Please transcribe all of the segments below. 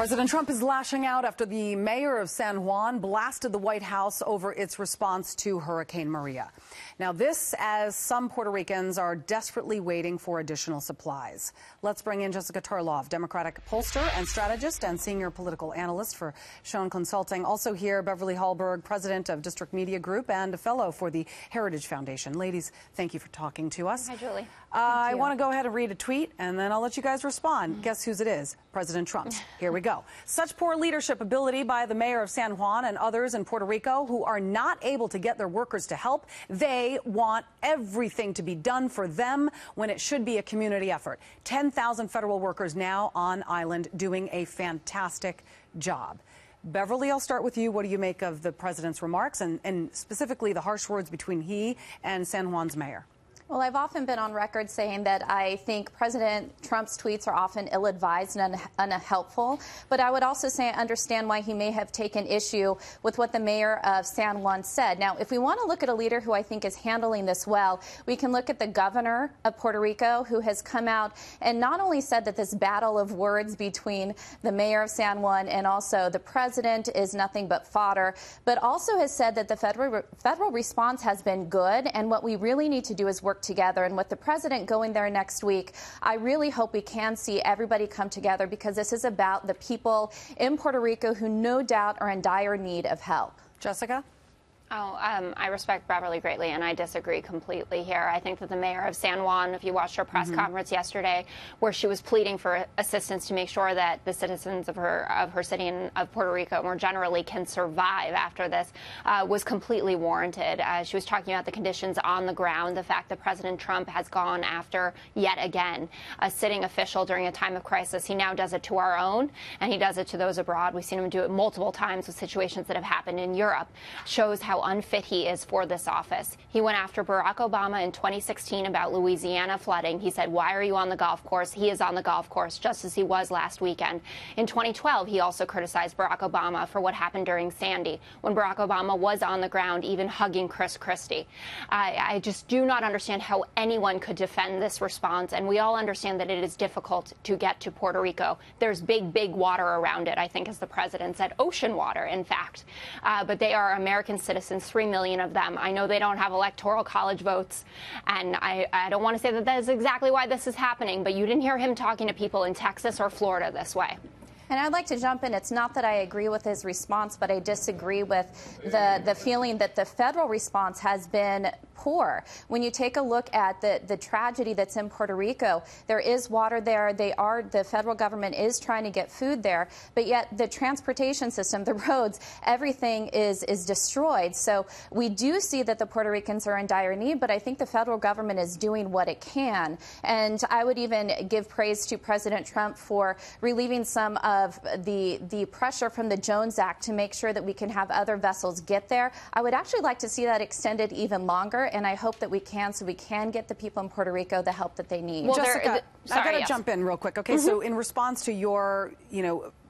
President Trump is lashing out after the mayor of San Juan blasted the White House over its response to Hurricane Maria. Now, this as some Puerto Ricans are desperately waiting for additional supplies. Let's bring in Jessica Tarlov, Democratic pollster and strategist and senior political analyst for Schoen Consulting. Also here, Beverly Hallberg, president of District Media Group and a fellow for the Heritage Foundation. Ladies, thank you for talking to us. Hi, Julie. I want to go ahead and read a tweet, and then I'll let you guys respond. Guess whose it is? President Trump's. Here we go. Such poor leadership ability by the mayor of San Juan and others in Puerto Rico who are not able to get their workers to help. They want everything to be done for them when it should be a community effort. 10,000 federal workers now on island doing a fantastic job. Beverly, I'll start with you. What do you make of the president's remarks and specifically the harsh words between he and San Juan's mayor? Well, I've often been on record saying that I think President Trump's tweets are often ill-advised and unhelpful. But I would also say I understand why he may have taken issue with what the mayor of San Juan said. Now, if we want to look at a leader who I think is handling this well, we can look at the governor of Puerto Rico, who has come out and not only said that this battle of words between the mayor of San Juan and also the president is nothing but fodder, but also has said that the federal response has been good, and what we really need to do is work together. And with the president going there next week, I really hope we can see everybody come together, because this is about the people in Puerto Rico who no doubt are in dire need of help. Jessica? I respect Beverly greatly, and I disagree completely here. I think that the mayor of San Juan, if you watched her press conference yesterday, where she was pleading for assistance to make sure that the citizens of her city and of Puerto Rico more generally can survive after this, was completely warranted. She was talking about the conditions on the ground, the fact that President Trump has gone after, yet again, a sitting official during a time of crisis. He now does it to our own, and he does it to those abroad. We've seen him do it multiple times with situations that have happened in Europe. Shows how unfit he is for this office. He went after Barack Obama in 2016 about Louisiana flooding. He said, "Why are you on the golf course?" He is on the golf course, just as he was last weekend. In 2012, he also criticized Barack Obama for what happened during Sandy, when Barack Obama was on the ground, even hugging Chris Christie. I just do not understand how anyone could defend this response, and we all understand that it is difficult to get to Puerto Rico. There's big, big water around it, I think, as the president said, ocean water, in fact. But they are American citizens, 3 million of them. I know they don't have electoral college votes, and I don't want to say that that is exactly why this is happening, but you didn't hear him talking to people in Texas or Florida this way. And I'd like to jump in. It's not that I agree with his response, but I disagree with the feeling that the federal response has been poor. When you take a look at the tragedy that's in Puerto Rico, there is water there. The federal government is trying to get food there, but yet the transportation system, the roads, everything is destroyed. So we do see that the Puerto Ricans are in dire need, but I think the federal government is doing what it can. And I would even give praise to President Trump for relieving some of the pressure from the Jones Act to make sure that we can have other vessels get there. I would actually like to see that extended even longer, and I hope that we can, so we can get the people in Puerto Rico the help that they need. Well, Jessica, I got to jump in real quick. Okay, so in response to your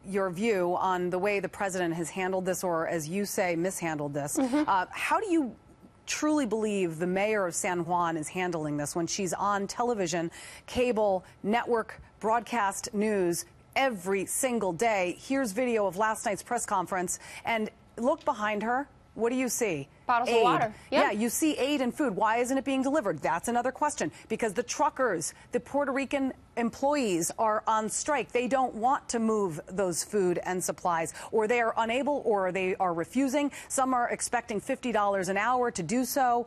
view on the way the president has handled this, or as you say, mishandled this, how do you truly believe the mayor of San Juan is handling this when she's on television, cable, network, broadcast news every single day? Here's video of last night's press conference, and look behind her. What do you see? Bottles aid. of water. Yep. Yeah, you see aid and food. Why isn't it being delivered? That's another question. Because the truckers, the Puerto Rican employees are on strike. They don't want to move those food and supplies, or they are unable, or they are refusing. Some are expecting $50 an hour to do so.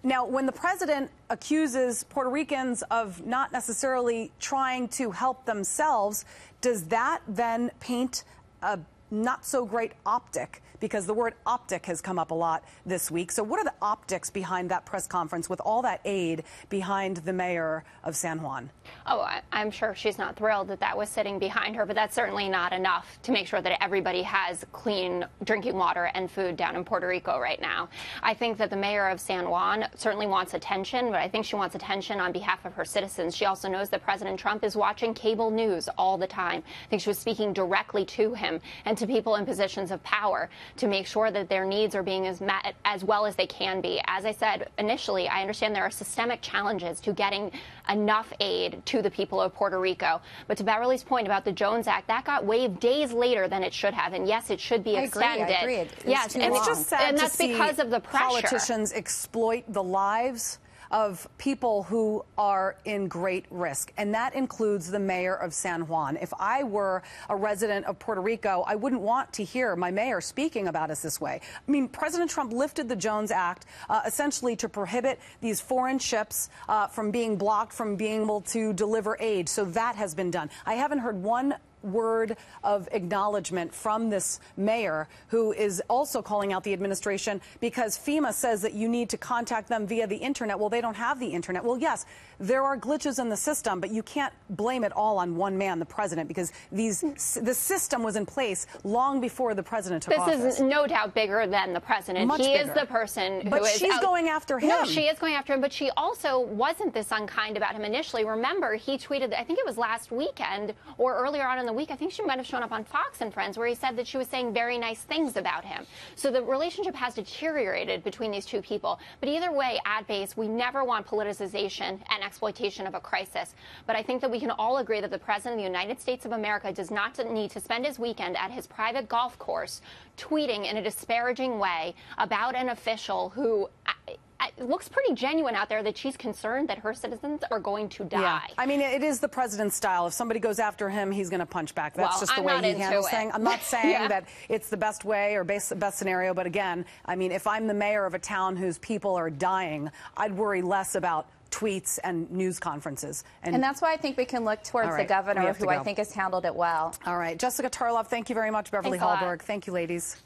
Now, when the president accuses Puerto Ricans of not necessarily trying to help themselves, does that then paint a not so great optic? Because the word optic has come up a lot this week. So what are the optics behind that press conference with all that aid behind the mayor of San Juan? Oh, I'm sure she's not thrilled that that was sitting behind her, but that's certainly not enough to make sure that everybody has clean drinking water and food down in Puerto Rico right now. I think that the mayor of San Juan certainly wants attention, but I think she wants attention on behalf of her citizens. She also knows that President Trump is watching cable news all the time. I think she was speaking directly to him and to people in positions of power. to make sure that their needs are being met as well as they can be. As I said initially, I understand there are systemic challenges to getting enough aid to the people of Puerto Rico. But to Beverly's point about the Jones Act, that got waived days later than it should have. And yes, it should be extended. I agree. Yes, and it's just sad and that's because of the pressure. Politicians exploit the lives of people who are in great risk, and that includes the mayor of San Juan. If I were a resident of Puerto Rico, I wouldn't want to hear my mayor speaking about us this way. I mean, President Trump lifted the Jones Act essentially to prohibit these foreign ships from being blocked from being able to deliver aid. So that has been done. I haven't heard one word of acknowledgement from this mayor, who is also calling out the administration because FEMA says that you need to contact them via the internet. Well, they don't have the internet. Well, yes, there are glitches in the system, but you can't blame it all on one man, the president, because the system was in place long before the president took office. This is no doubt bigger than the president. Much he bigger. is the person who but is she's going after him. No, she is going after him, but she also wasn't this unkind about him initially. Remember, he tweeted, I think it was last weekend or earlier on in the week, I think she might have shown up on Fox and Friends, where he said that she was saying very nice things about him. So the relationship has deteriorated between these two people. But either way, at base, we never want politicization and exploitation of a crisis. But I think that we can all agree that the President of the United States of America does not need to spend his weekend at his private golf course tweeting in a disparaging way about an official who it looks pretty genuine out there that she's concerned that her citizens are going to die. Yeah. I mean, it is the president's style. If somebody goes after him, he's going to punch back. That's just the way he handles things. I'm not saying that it's the best way or best scenario, but again, I mean, if I'm the mayor of a town whose people are dying, I'd worry less about tweets and news conferences. And that's why I think we can look towards the governor, who I think has handled it well. All right. Jessica Tarlov, thank you very much. Beverly Hallberg, thank you, ladies.